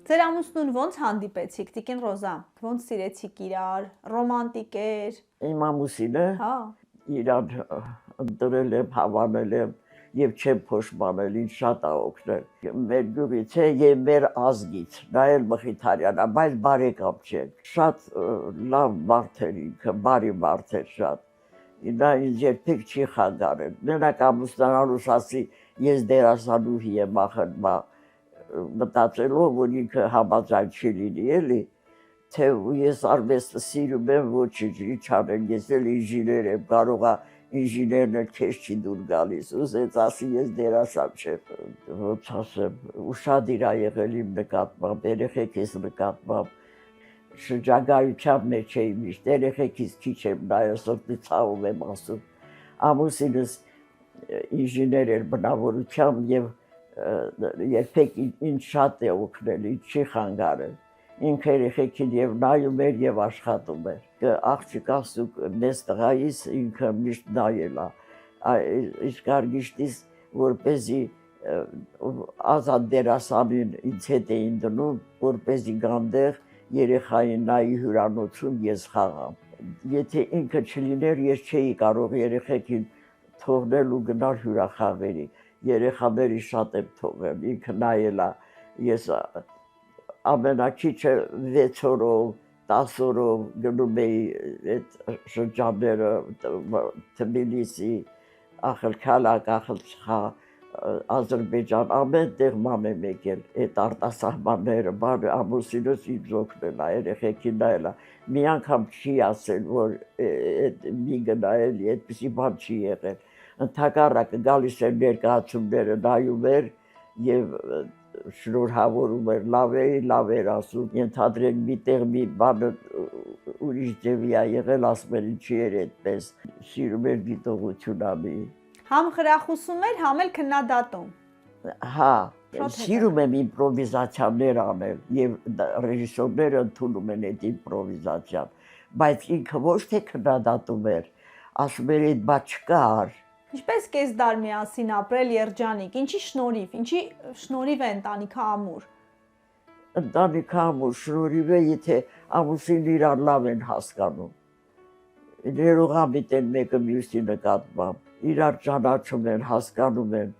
Ձեր ամուսնուն ոնց հանդիպեցիք, Տիկին Ռոզա, ոնց սիրեցիք իրար, ռոմանտիկ էր։ Իմ ամուսինը Հա։ իրար ընտրել եմ, հավանել եմ եւ չեմ փոշմանել, ինձ շատ է օգնել։ Մեր գյուղից է եւ մեր ազգից, նա էլ Մխիթարյան է, բայց բարեկամ չէ։ Շատ լավ մարդ էր ինքը, բարի մարդ էր շատ։ Նա ինձ երբեք չի խանգարել։ Մենակ ամուսնանալուց ասի, ես դերասանուհի եմ ախր, մտածելով, որ ինքը համաձայն չի լինի, էլի, թե ես արվեստը սիրում եմ, ոչինչ, ինչ անեմ, ես էլ ինժեներ եմ, կարող է ինժեներն էլ քեզ չի դուր գալիս, ուզեց ասի, ես դերասան չեմ, ոնց ասեմ, ուշադիր ա եղել իմ նկատմամբ, երեխեքիս նկատմամբ, շրջագայության մեջ էի միշտ, երեխեքիս քիչ եմ նայել, սրտի ցավում եմ ասում, ամուսինս ինժեներ էր բնավորությամբ եւ երբեք ինձ շատ է օգնել, ինձ չի խանգարել, ինքը երեխեքին եւ նայում էր եւ աշխատում էր, աղջիկ ասուկ մեծ տղայիս ինքը միշտ նայել է, իսկ արգիշտիս որպեսզի ազատ դերասանին ինձ հետ էին դնում, որպեսզի գանդեղ երեխային նայի հյուրանոցում ես խաղամ, եթե ինքը չլիներ, ես չէի կարող երեխեքին թողնել ու գնալ հյուրախաղերի, երեխաների շատ եմ թողել, ինքը նայել է, ես ամենակիչը 6 օրով, 10 օրով գնում էի այդ շրջանները, Թբիլիսի, Ախալքալակ, Ախալչխա, Ադրբեջան, ամեն տեղ ման եմ եկել, այդ արտասահմանները, ամուսինս ինձ օգնել է, երեխեքին նայել է, մի անգամ չի ասել, որ մի գնայելի, այդպիսի բան չի եղել, ընդհակառակը գալիս էր ներկայացումները նայում էր եւ շնորհավորում էր, լավ էր ասում, ենթադրենք միտեղ մի բանը ուրիշ ձևի ա եղել, ասում էր ինչի էր այդպես, սիրում էր դիտողություն անի։ Համ խրախուսում էր, համ էլ քննադատում։ Հա, սիրում եմ իմպրովիզացիաներ անել եւ ռեժիսորները ընդունում են այդ իմպրովիզացիան, բայց ինքը ոչ թե քննադատում էր, ասում էր այդ բա չկար։ Ինչպես կես դար միասին ապրել երջանիկ, ինչի շնորհիվ, ինչի շնորհիվ է ընտանիքը ամուր։ Ընտանիքը ամուր շնորհիվ է, եթե ամուսինն իրար լավ են հասկանում։ Ներողամիտ են մեկը մյուսի նկատմամբ, իրար ճանաչում են, հասկանում են,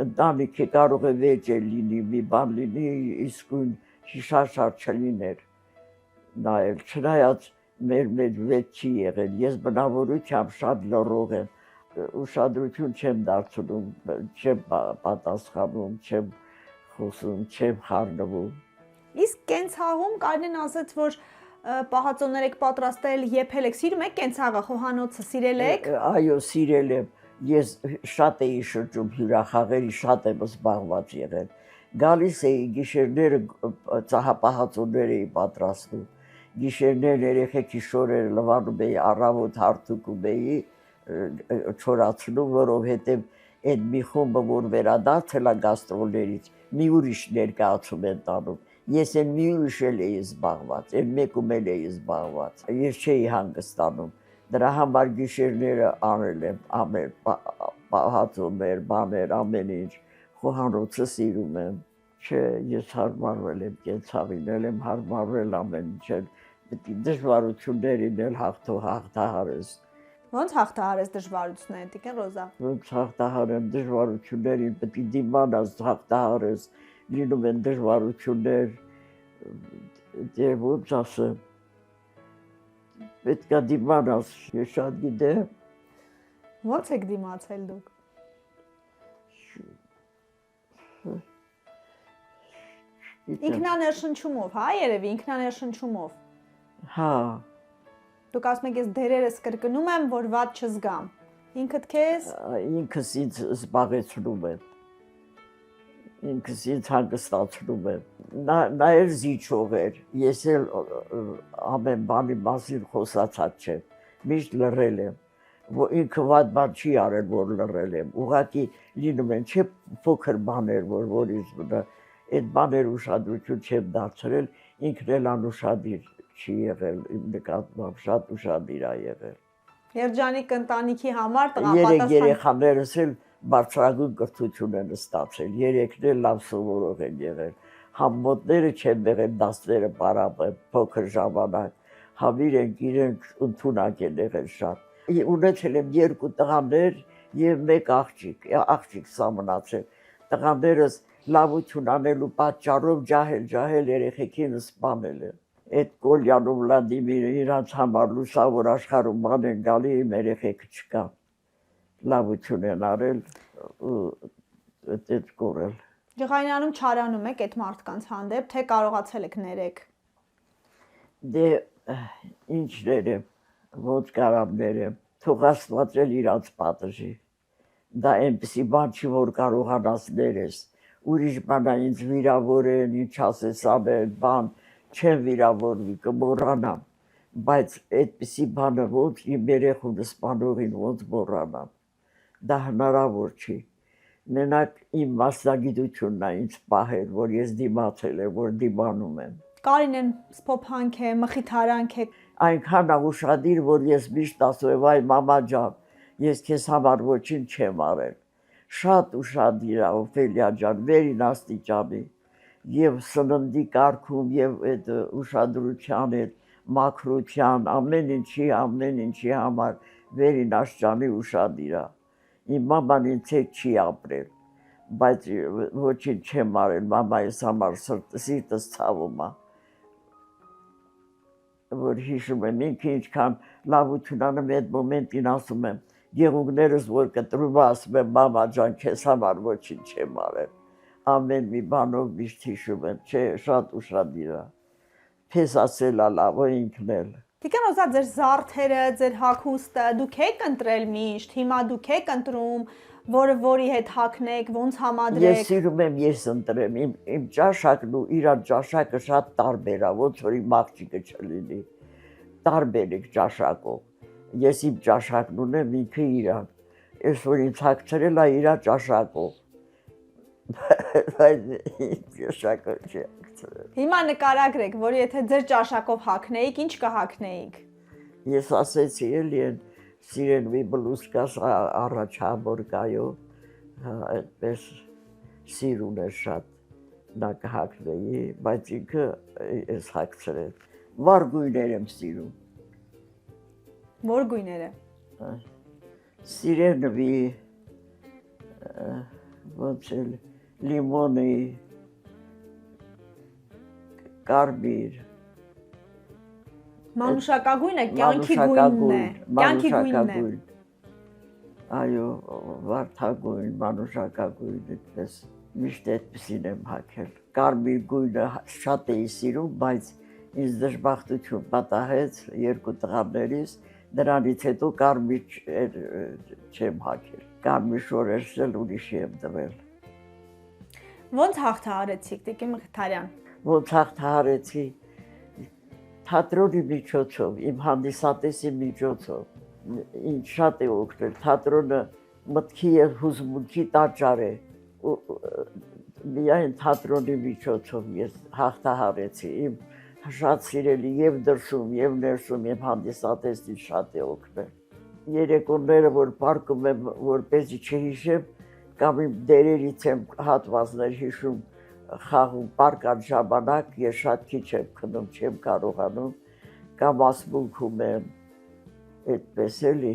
ընտանիքը կարող է վեճ է լինի, մի բան լինի, իսկույն հիշաշար չլիներ նայել, չնայած մեր մեջ վեճ չի եղել, ես բնավորությամբ շատ լռող եմ, ուշադրություն չեմ դարձնում, չեմ պատասխանում, չեմ խոսում, չեմ խառնվում։ Իսկ կենցաղում Կարինեն ասաց, որ պահածոներ եք պատրաստել, եփել եք, սիրում եք կենցաղը, խոհանոցը սիրել եք։ Այո, սիրել եմ, ես շատ էի շրջում հյուրախաղերի, շատ եմ զբաղված եղել։ Գալիս էի գիշերները ծահապահածոներ էի պատրաստում, գիշերներ երեխեքի շորերը լվանում էի, առավոտ հարթուկում էի, չորացնում, որովհետև այդ մի խումբը, որ վերադարձել է գաստրոլներից, մի ուրիշ ներկայացում են տանում։ Ես այն մի ուրիշ էլ էի զբաղված, այն մեկում էլ էի զբաղված, ես չէի հանգստանում, դրա համար գիշերները անել եմ, ամեն պահածոներ, բաներ, ամեն ինչ, խոհանոցը սիրում եմ, չէ, ես հարմարվել եմ կենցաղին, էլ եմ հարմարվել ամեն ինչ, պետք է դժվարություններին էլ հաղթահարես։ Ոնց հաղթահարես դժվարությունները, Տիկին Ռոզա։ Ոնց հաղթահարեմ դժվարություններին, պետք է դիմանաս հաղթահարես, լինում են դժվարություններ, և ոնց ասեմ, պետք է դիմանաս, ես շատ գիտեմ։ Ոնց եք դիմացել դուք։ Ինքնաներշնչումով, հա երևի, ինքնաներշնչումով։ Հա։ Դուք ասում եք, ես դերերս կրկնում եմ, որ վատ չզգամ։ Ինքդ քեզ։ Ինքս ինձ զբաղեցնում եմ։ Ինքս ինձ հանգստացնում եմ։ Նա էլ զիջող էր, ես էլ ամեն բանի մասին խոսացած չեմ, միշտ լռել եմ, ինքը վատ բան չի արել, որ լռել եմ, ուղղակի լինում են, չէ փոքր բաներ, որից այդ բաներ ուշադրություն չեմ դարձրել, ինքն էլ անուշադիր չի եղել իմ նկատմամբ, շատ ուշադիր ա եղել։ Երջանիկ ընտանիքի համար տղապատասխան։ Երեխաներս էլ բարձրագույն կրթություն են ստացել, երեքն էլ լավ սովորող են եղել, Համմոտները չեն եղել դասները պարապել փոքր ժամանակ, հավիր ենք իրենք ընդունակ են եղել շատ։ Ունեցել եմ 2 տղաներ և 1 աղջիկ սա մնացել։ Տղաներս լավություն անելու պատճառով ջահել երեխեքին սպանել են։ Այդ Կոլյանով Վլադիմիրը իրանց համար լուսավոր աշխարհում բան են գալի, իմ երեխեքը չկան։ Լավություն են արել ու այդ կորել։ Ջղայնանում չարանում եք այդ մարդկանց հանդեպ, թե կարողացել եք ներեք։ Դե ինչ ներեմ, ոնց կարամ ներեմ, թող Աստված էլ իրանց պատժի։ Դա այնպիսի բան չի, որ կարողանաս ներես։ Ուրիշ բանա ինձ վիրավորեն, ինչ ասես ամեն բան, չեմ վիրավորվի, կմոռանամ, բայց այդպիսի բանը ոնց իմ երեխուն սպանողին ոնց մոռանամ, դա հնարավոր չի։ Մենակ իմ մասնագիտությունն է ինձ պահել, որ ես դիմացել եմ, որ դիմանում եմ։ Կարինեն սփոփանք է, մխիթարանք է։ Այնքան է ուշադիր, որ ես միշտ ասում եմ, այ մամա ջան, ես քեզ համար ոչինչ չեմ արել։ Շատ ուշադիր է Օֆելիա ջան, վերին աստիճանի, եւ սննդի կարգում, եւ այդ ուշադրության, այդ մաքրության, ամեն ինչի համար վերին աստիճանի ուշադիր է։ Իմ մաման ինձ հետ չի ապրել, բայց ոչինչ չեմ արել, մամայիս համար սիրտս ցավում է։ Որ հիշում եմ ինքը ինչքան լավություն անում այդ մոմենտին ասում եմ, գեղուկներս որ կտրում ասում եմ, մամա ջան, քեզ համար ոչինչ չեմ արել։ Ամեն մի բանով միշտ հիշում եմ, չէ, շատ ուշադիր է։ Պես ասելա լավ է ինքն էլ։ Տիկան Օզա, ձեր զարդերը, ձեր հագուստը դուք եք ընտրել միշտ, հիմա դուք եք ընտրում, որի հետ հագնեք, ոնց համադրեք։ Ես սիրում եմ ես ընտրեմ, իմ ճաշակն ու իր ճաշակը շատ տարբեր է, ոնց որ իմ աղջիկը չլինի։ Տարբեր եք ճաշակով։ Ես իմ ճաշակն ունեմ, ինքը իրան։ Ես որ ինձ հագցրել է իր ճաշակով։ Բայց իմ ճաշակը չի հագցրել։ Հիմա նկարագրեք, որ եթե ձեր ճաշակով հագնեիք, ինչ կհագնեիք։ Ես ասեցի էլի են սիրելվի բլուսկաս առաջ համորկայով, այդպես սիրուն է շատ, նա կհագնեի, բայց ինքը ես հագցրել։ Վառ գույներ եմ սիրում։ Որ գույները։ Սիրենվի, ոնց էլ լիմոնի, կարմիր։ Մանուշակագույնը կյանքի գույնն է։ Կյանքի գույնն է։ Այո, վարդագույն, մանուշակագույն, այդպես միշտ այդպեսին եմ հագել։ Կարմիր գույնը շատ էի սիրում, բայց ինձ դժբախտություն պատահեց 2 տղաներից, դրանից հետո կարմիր չեմ հագել։ Կարմիր շորերս էլ ուրիշի եմ տվել։ Ոնց հաղթահարեցիք, Տիկին Մխիթարյան։ Ոնց հաղթահարեցի թատրոնի միջոցով, իմ հանդիսատեսի միջոցով, ինձ շատ է օգնել, թատրոնը մտքի և հուզմունքի տաճար է, միայն թատրոնի միջոցով ես հաղթահարեցի, իմ շատ սիրելի և դրսում, և ներսում իմ հանդիսատեսին շատ է օգնել։ Երեկոները, որ պարկում եմ, որպեսզի չհիշեմ, կամ իմ դերերից եմ հատվածներ հիշում, խաղում պարկան ժամանակ, ես շատ քիչ եմ քնում, չեմ կարողանում, կամ ասմունքում եմ, այդպես էլի։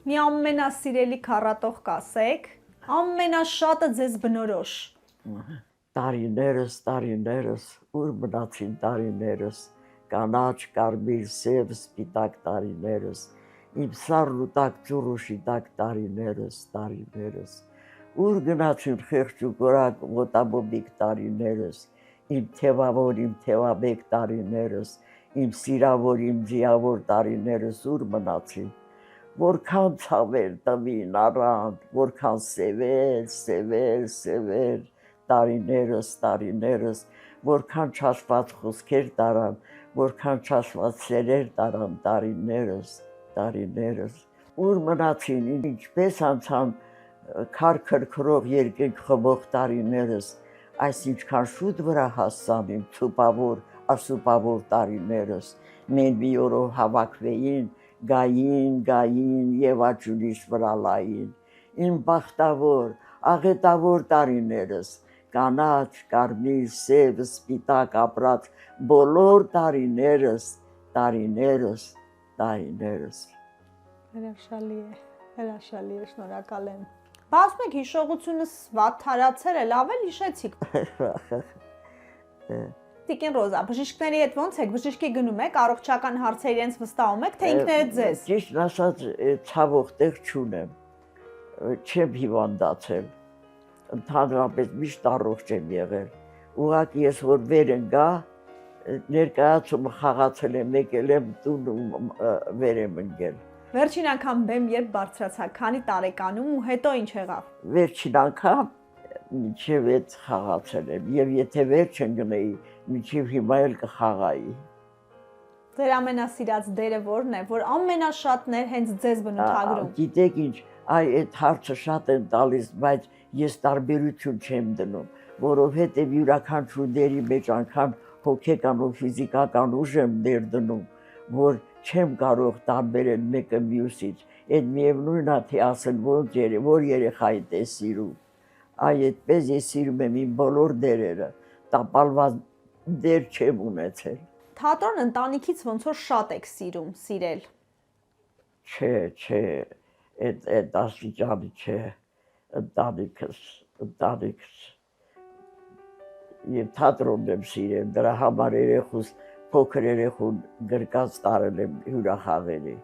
Մի ամենասիրելի քառատող կասեք, ամենաշատը ձեզ բնորոշ։ Տարիներս, ուր մնացին տարիներս, կանաչ, կարմիր, սև, սպիտակ տարիներս, իմ սառն ու տաք ծուռուշի տակ տարիներս, ուր գնացին խեղճ ու կորակ մոտամոմիկ տարիներս, իմ թևաբեկ տարիներս, իմ սիրավոր, իմ ձիավոր տարիներս ուր մնացին, որքան ցավել տվին առանց, որքան սևեր տարիներս, որքան չասված խոսքեր տարան, որքան չասված սերեր տարան տարիներս, ուր մնացին, ինչպես անցան քարքրքրող երկինք խմող տարիներս, այս ինչքան շուտ վրա հասան իմ ցուպավոր, ասուպավոր տարիներս, մենք մի օրով հավաքվեին, գային և աճունիս վրա լային, իմ բախտավոր, աղետավոր տարիներս, կանաչ, կարմիր, սև, սպիտակ ապրած բոլոր տարիներս։ Հրաշալի է, շնորհակալ եմ։ Բացում եք հիշողությունս վատ թարացել է, լավ էլ հիշեցիք։ Տիկին Ռոզա, բժիշկների հետ ո՞նց եք, բժիշկի գնում եք, առողջական հարցեր իրենց վստահում եք, թե ինքներդ ձեզ։ Ճիշտ ասած, ցավող տեղ չունեմ, չեմ հիվանդացել, ընդհանրապես միշտ առողջ եմ եղել, ուղղակի ես որ վեր ընկա, ներկայացումը խաղացել եմ, եկել եմ տուն ու վեր եմ ընկել։ Վերջին անգամ բեմ երբ բարձրացաք, քանի տարեկանում ու հետո ինչ եղավ։ Վերջին անգամ մինչև այդ խաղացել եմ, եւ եթե վերջ ընկնեի, մինչև հիմա էլ կխաղայի։ Ձեր ամենասիրած դերը ո՞րն է, որ ամենաշատն է հենց ձեզ բնութագրում։ Գիտեք ինչ, այդ հարցը շատ են տալիս, բայց ես տարբերություն չեմ դնում, որովհետև յուրաքանչյուր դերի մեջ անգամ հոգեկան ու ֆիզիկական ուժ եմ ներդնում, որ չեմ կարող տարբերել մեկը մյուսից, այդ միևնույն է, թե ասել որ երեխային է սիրում, այդպես ես սիրում եմ իմ բոլոր դերերը, տապալված դեր չեմ ունեցել։ Թատրոն ընտանիքից ոնց որ շատ եք սիրել։ Չէ, այդ աստիճանի չէ, ընտանիքս, եւ թատրոնն եմ սիրել, դրա համար երեխուս փոքր երեխուն գրկած տարել եմ հյուրախաղերի,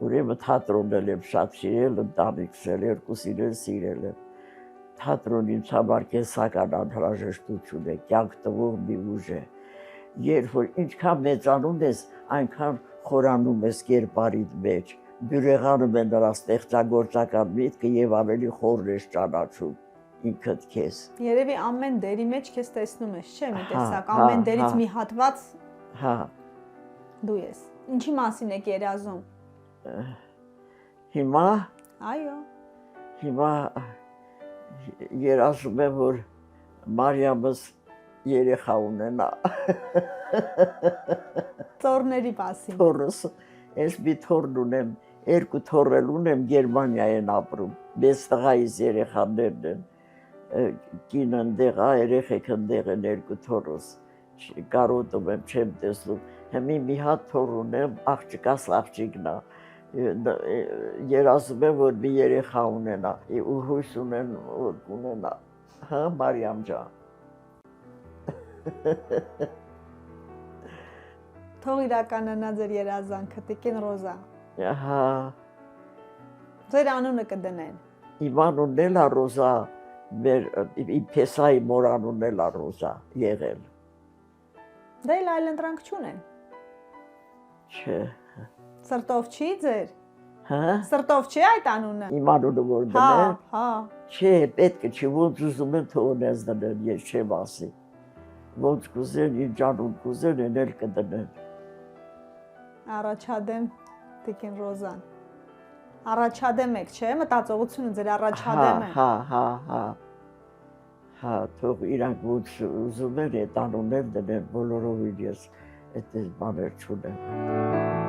ուրեմն թատրոնն եմ շատ սիրել, ընտանիքս էլ, երկուսին էլ սիրել եմ, թատրոնն ինձ համար կենսական անհրաժեշտություն է, կյանք տվող մի ուժ է, երբ որ ինչքան մեծանում ես, այնքան խորանում ես կերպարիդ մեջ, բյուրեղանում է նրա ստեղծագործական միտքը եւ ավելի խորն ես ճանաչում ինքդ քեզ։ Երևի ամեն դերի մեջ քեզ տեսնում ես, չէ՞, մի տեսակ, ամեն դերից մի հատված դու ես։ Ինչի մասին եք երազում։ Հիմա։ Այո։ Հիմա երազում եմ, որ Մարիամս երեխա ունենա։ Թորների մասին։ Թորս, ես մի թորն ունեմ, երկու թոր էլ ունեմ, Գերմանիա են ապրում, մեծ տղայիս երեխաներն են, կինը ընդեղ է, երեխեք ընդեղ են երկու թորս, կարոտում եմ, չեմ տեսնում, հիմի մի հատ թոր ունեմ, աղջկաս աղջիկն է, երազում եմ, որ մի երեխա ունենա, ու հույս ունեն, որ ունենա, հա, Մարիամ ջան։ Թող իրականանա ձեր երազանքը, Տիկին Ռոզա։ Ահա։ Ձեր անունը կդնեն։ Իմ անունն էլ է Ռոզա, իմ փեսայի մոր անունն էլ է Ռոզա եղել։ Դե այլ ընտրանք չունեն։ Չէ։ Սրտով չի ձեր։ Հա։ Սրտով չի այդ անունը։ Իմ անունը որ դնեն։ Հա։ Չէ, պետք է չի, ոնց ուզում են թողնես դնեն, ես չեմ ասի։ Ոնց կուզեն, ինչ անուն կուզեն, են էլ կդնեն։ Առաջադեմ, Տիկին Ռոզան։ Առաջադեմ եք, չէ՞, մտածողությունը ձեր առաջադեմ է։ Հա, թող իրանք ոնց ուզում են, այդ անուններ դնեն, բոլորովին ես այդպես բաներ չունեմ։